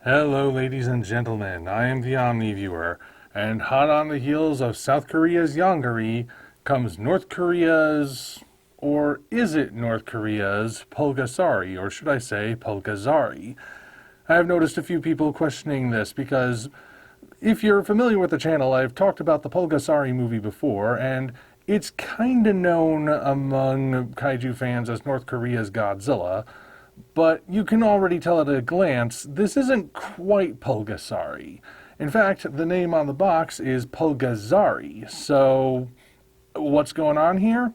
Hello, ladies and gentlemen. I am the Omni viewer, and hot on the heels of South Korea's yongary comes North Korea's, or is it North Korea's, Pulgasari, or should I say Pulgazary? I have noticed a few people questioning this because if you're familiar with the channel, I've talked about the Pulgasari movie before, and it's kinda known among kaiju fans as North Korea's Godzilla. But you can already tell at a glance, this isn't quite Pulgasari. In fact, the name on the box is Pulgazary. So, what's going on here?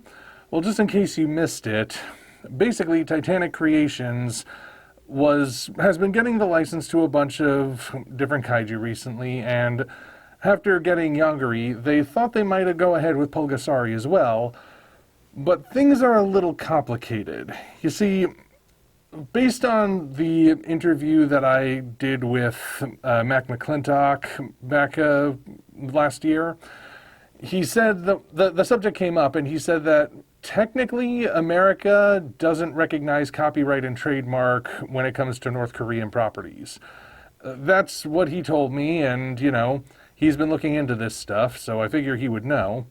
Well, just in case you missed it, basically Titanic Creations has been getting the license to a bunch of different kaiju recently, and after getting yongary, they thought they might go ahead with Pulgasari as well, but things are a little complicated. You see, based on the interview that I did with Mac McClintock back last year, he said the subject came up, and he said that technically America doesn't recognize copyright and trademark when it comes to North Korean properties. That's what he told me, and, he's been looking into this stuff, so I figure he would know.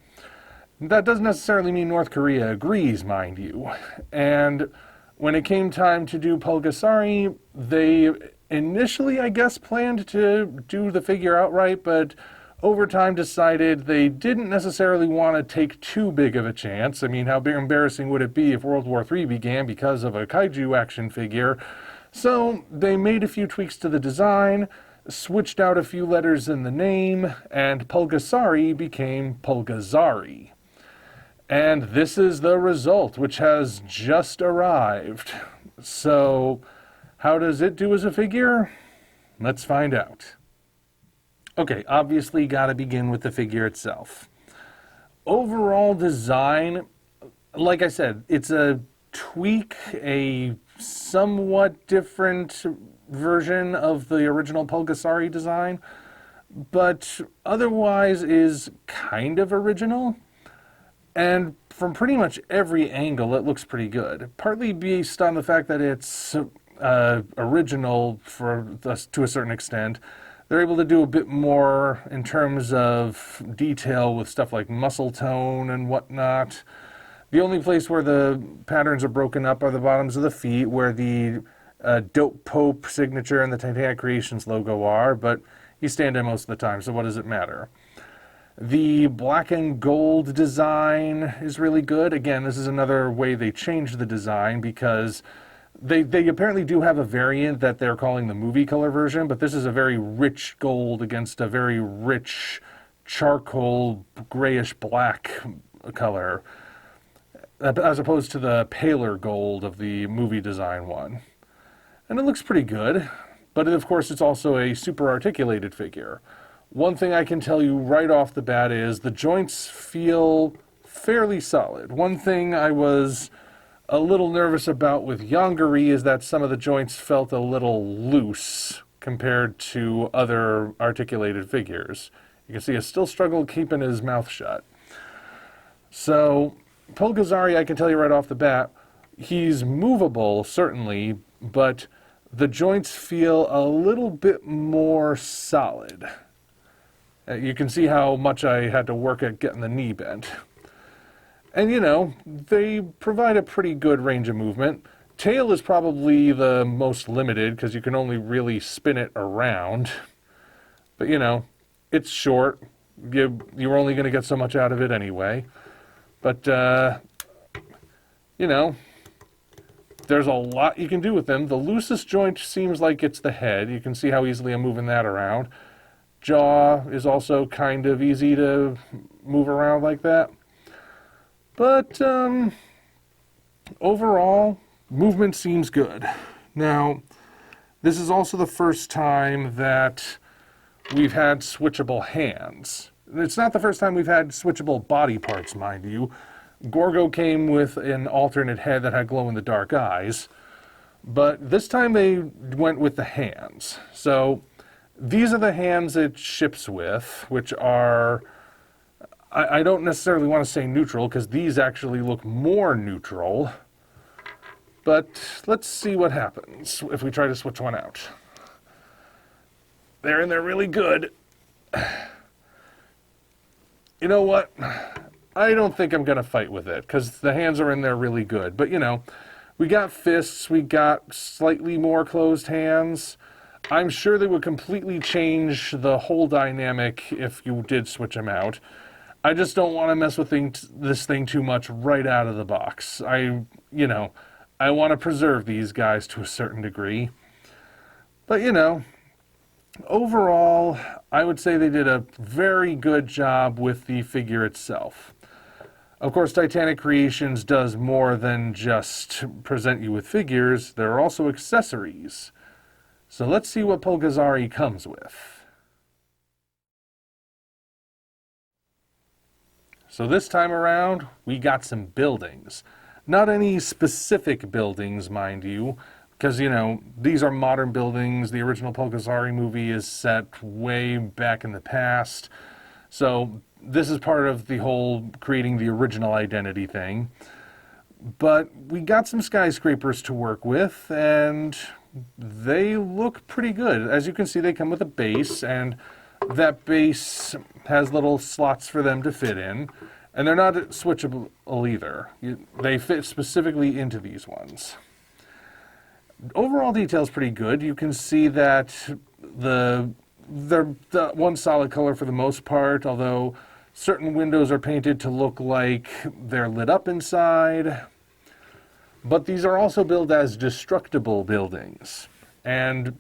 That doesn't necessarily mean North Korea agrees, mind you. And when it came time to do Pulgasari, they initially, I guess, planned to do the figure outright, but over time decided they didn't necessarily want to take too big of a chance. I mean, how embarrassing would it be if World War III began because of a kaiju action figure? So they made a few tweaks to the design, switched out a few letters in the name, and Pulgasari became Pulgazary. And this is the result, which has just arrived. So, how does it do as a figure? Let's find out. Okay, obviously gotta begin with the figure itself. Overall design, like I said, it's a tweak, a somewhat different version of the original Pulgasari design, but otherwise is kind of original. And from pretty much every angle, it looks pretty good. Partly based on the fact that it's original to a certain extent. They're able to do a bit more in terms of detail with stuff like muscle tone and whatnot. The only place where the patterns are broken up are the bottoms of the feet, where the Dope Pope signature and the Titanic Creations logo are, but you stand in most of the time, so what does it matter? The black and gold design is really good. Again, this is another way they changed the design because they apparently do have a variant that they're calling the movie color version, but this is a very rich gold against a very rich charcoal grayish black color, as opposed to the paler gold of the movie design one. And it looks pretty good, but of course it's also a super articulated figure. One thing I can tell you right off the bat is the joints feel fairly solid. One thing I was a little nervous about with yongary is that some of the joints felt a little loose compared to other articulated figures. You can see he still struggled keeping his mouth shut. So, Pulgazary, I can tell you right off the bat, he's movable, certainly, but the joints feel a little bit more solid. You can see how much I had to work at getting the knee bent. And they provide a pretty good range of movement. Tail is probably the most limited because you can only really spin it around. But it's short. You're only going to get so much out of it anyway. But, there's a lot you can do with them. The loosest joint seems like it's the head. You can see how easily I'm moving that around. Jaw is also kind of easy to move around like that. But overall, movement seems good. Now, this is also the first time that we've had switchable hands. It's not the first time we've had switchable body parts, mind you. Gorgo came with an alternate head that had glow-in-the-dark eyes, but this time they went with the hands. So these are the hands it ships with, which are, I don't necessarily want to say neutral, because these actually look more neutral. But let's see what happens if we try to switch one out. They're in there really good. You know what? I don't think I'm going to fight with it, because the hands are in there really good. But, you know, we got fists, we got slightly more closed hands. I'm sure they would completely change the whole dynamic if you did switch them out. I just don't want to mess with this thing too much right out of the box. I want to preserve these guys to a certain degree. But, you know, overall, I would say they did a very good job with the figure itself. Of course, Titanic Creations does more than just present you with figures. There are also accessories. So let's see what Pulgazary comes with. So this time around, we got some buildings. Not any specific buildings, mind you, because, you know, these are modern buildings. The original Pulgazary movie is set way back in the past. So this is part of the whole creating the original identity thing. But we got some skyscrapers to work with, and they look pretty good. As you can see, they come with a base, and that base has little slots for them to fit in. And they're not switchable either. They fit specifically into these ones. Overall detail is pretty good. You can see that they're the one solid color for the most part, although certain windows are painted to look like they're lit up inside. But these are also billed as destructible buildings. And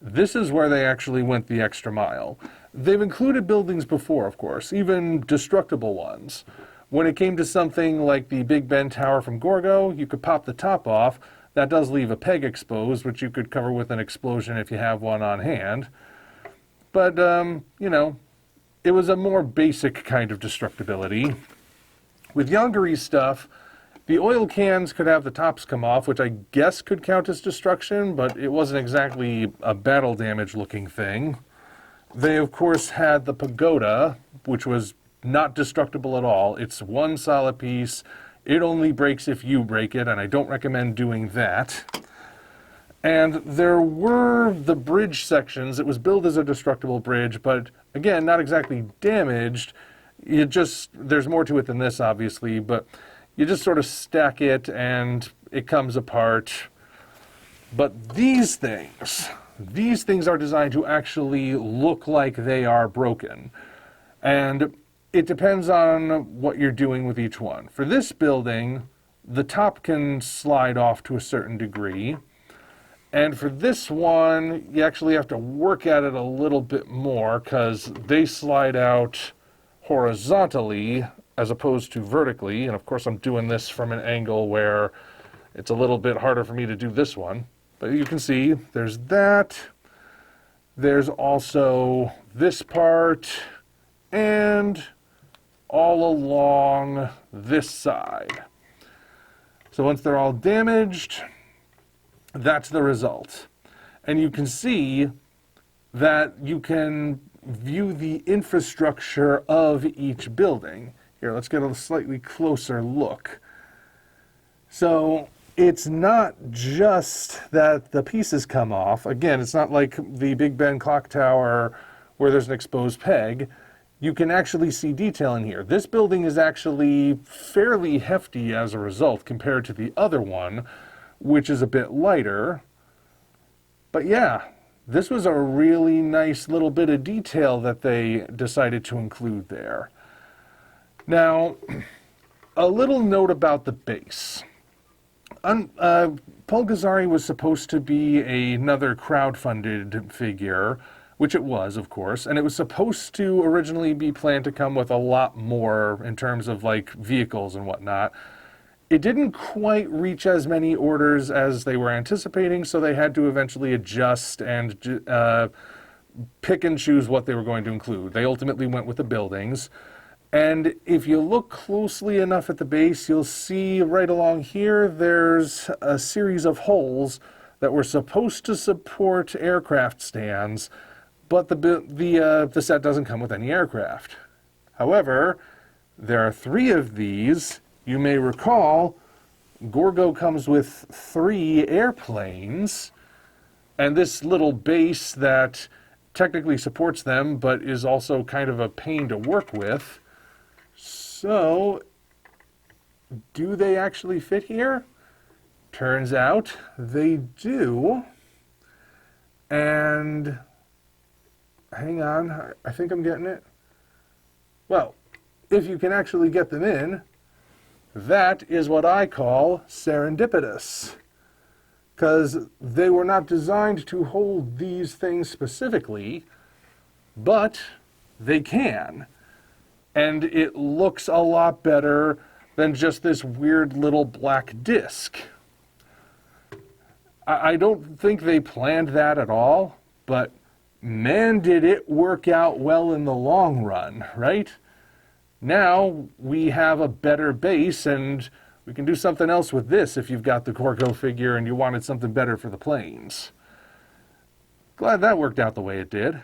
this is where they actually went the extra mile. They've included buildings before, of course, even destructible ones. When it came to something like the Big Ben Tower from Gorgo, you could pop the top off. That does leave a peg exposed, which you could cover with an explosion if you have one on hand. But, you know, it was a more basic kind of destructibility. With Yongary's stuff, the oil cans could have the tops come off, which I guess could count as destruction, but it wasn't exactly a battle damage looking thing. They, of course, had the pagoda, which was not destructible at all. It's one solid piece. It only breaks if you break it, and I don't recommend doing that. And there were the bridge sections. It was billed as a destructible bridge, but again, not exactly damaged. There's more to it than this, obviously, but you just sort of stack it and it comes apart. But these things are designed to actually look like they are broken. And it depends on what you're doing with each one. For this building, the top can slide off to a certain degree. And for this one, you actually have to work at it a little bit more because they slide out horizontally as opposed to vertically. And of course, I'm doing this from an angle where it's a little bit harder for me to do this one. But you can see there's that. There's also this part and all along this side. So once they're all damaged, that's the result. And you can see that you can view the infrastructure of each building. Here, let's get a slightly closer look. So it's not just that the pieces come off. Again, it's not like the Big Ben clock tower where there's an exposed peg. You can actually see detail in here. This building is actually fairly hefty as a result compared to the other one, which is a bit lighter. But yeah, this was a really nice little bit of detail that they decided to include there. Now, a little note about the base. Pulgazary was supposed to be another crowd-funded figure, which it was, of course, and it was supposed to originally be planned to come with a lot more in terms of like vehicles and whatnot. It didn't quite reach as many orders as they were anticipating, so they had to eventually adjust and pick and choose what they were going to include. They ultimately went with the buildings. And if you look closely enough at the base, you'll see right along here, there's a series of holes that were supposed to support aircraft stands, but the set doesn't come with any aircraft. However, there are 3 of these. You may recall, Gorgo comes with 3 airplanes, and this little base that technically supports them, but is also kind of a pain to work with. So, do they actually fit here? Turns out they do. And hang on, I think I'm getting it. Well, if you can actually get them in, that is what I call serendipitous. Because they were not designed to hold these things specifically, but they can. And it looks a lot better than just this weird little black disc. I don't think they planned that at all, but man, did it work out well in the long run, right? Now we have a better base, and we can do something else with this if you've got the Gorgo figure and you wanted something better for the planes. Glad that worked out the way it did.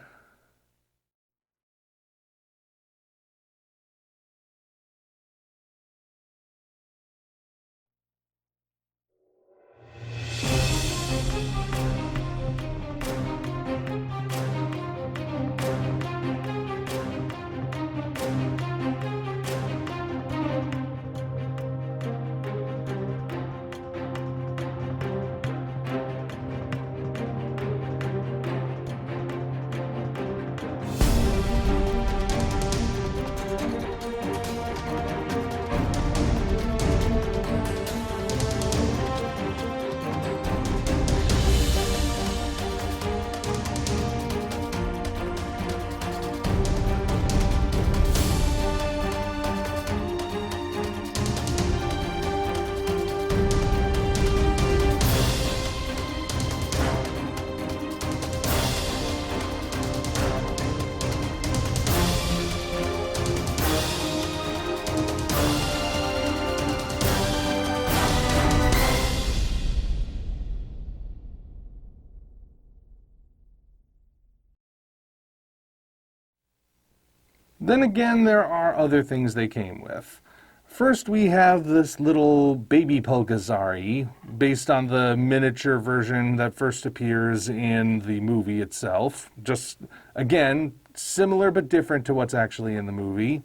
Then again, there are other things they came with. First, we have this little baby Pulgazary, based on the miniature version that first appears in the movie itself. Just, again, similar but different to what's actually in the movie.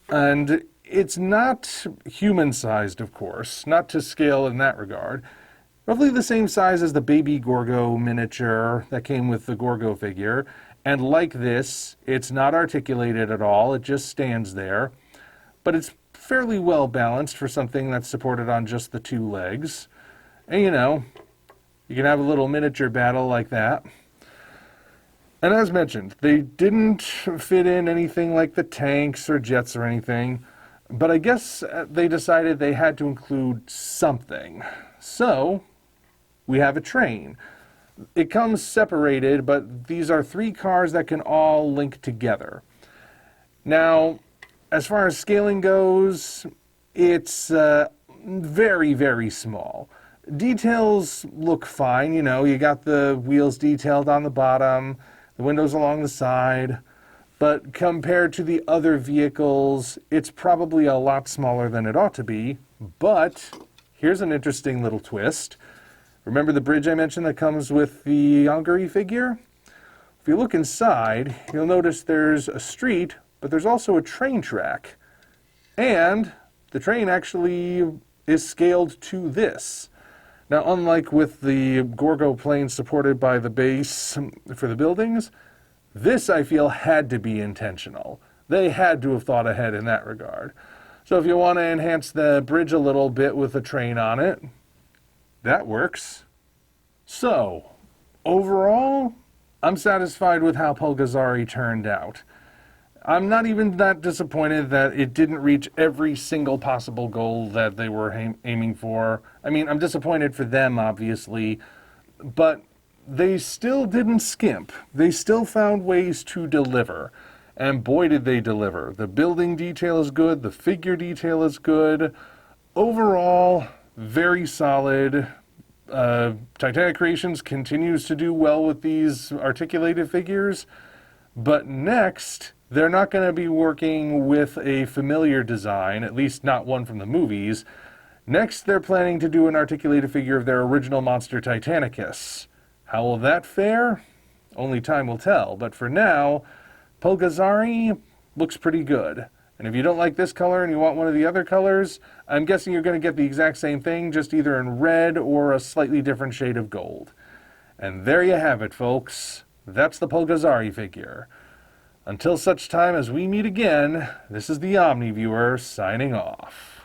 And it's not human-sized, of course, not to scale in that regard. Roughly the same size as the baby Gorgo miniature that came with the Gorgo figure. And like this, it's not articulated at all, it just stands there. But it's fairly well balanced for something that's supported on just the two legs. And you know, you can have a little miniature battle like that. And as mentioned, they didn't fit in anything like the tanks or jets or anything, but I guess they decided they had to include something. So, we have a train. It comes separated, but these are three cars that can all link together. Now, as far as scaling goes, it's very, very small. Details look fine, you know, you got the wheels detailed on the bottom, the windows along the side, but compared to the other vehicles, it's probably a lot smaller than it ought to be. But here's an interesting little twist. Remember the bridge I mentioned that comes with the yongary figure? If you look inside, you'll notice there's a street, but there's also a train track. And the train actually is scaled to this. Now, unlike with the Gorgo plane supported by the base for the buildings, this, I feel, had to be intentional. They had to have thought ahead in that regard. So if you want to enhance the bridge a little bit with a train on it, that works. So, overall, I'm satisfied with how Pulgazary turned out. I'm not even that disappointed that it didn't reach every single possible goal that they were aiming for. I mean, I'm disappointed for them, obviously, but they still didn't skimp. They still found ways to deliver. And boy, did they deliver. The building detail is good, the figure detail is good. Overall, very solid. Titanic Creations continues to do well with these articulated figures, but next, they're not going to be working with a familiar design, at least not one from the movies. Next, they're planning to do an articulated figure of their original monster Titanicus. How will that fare? Only time will tell, but for now, Pulgazary looks pretty good. And if you don't like this color and you want one of the other colors, I'm guessing you're going to get the exact same thing, just either in red or a slightly different shade of gold. And there you have it, folks. That's the Pulgazary figure. Until such time as we meet again, this is the Omni Viewer signing off.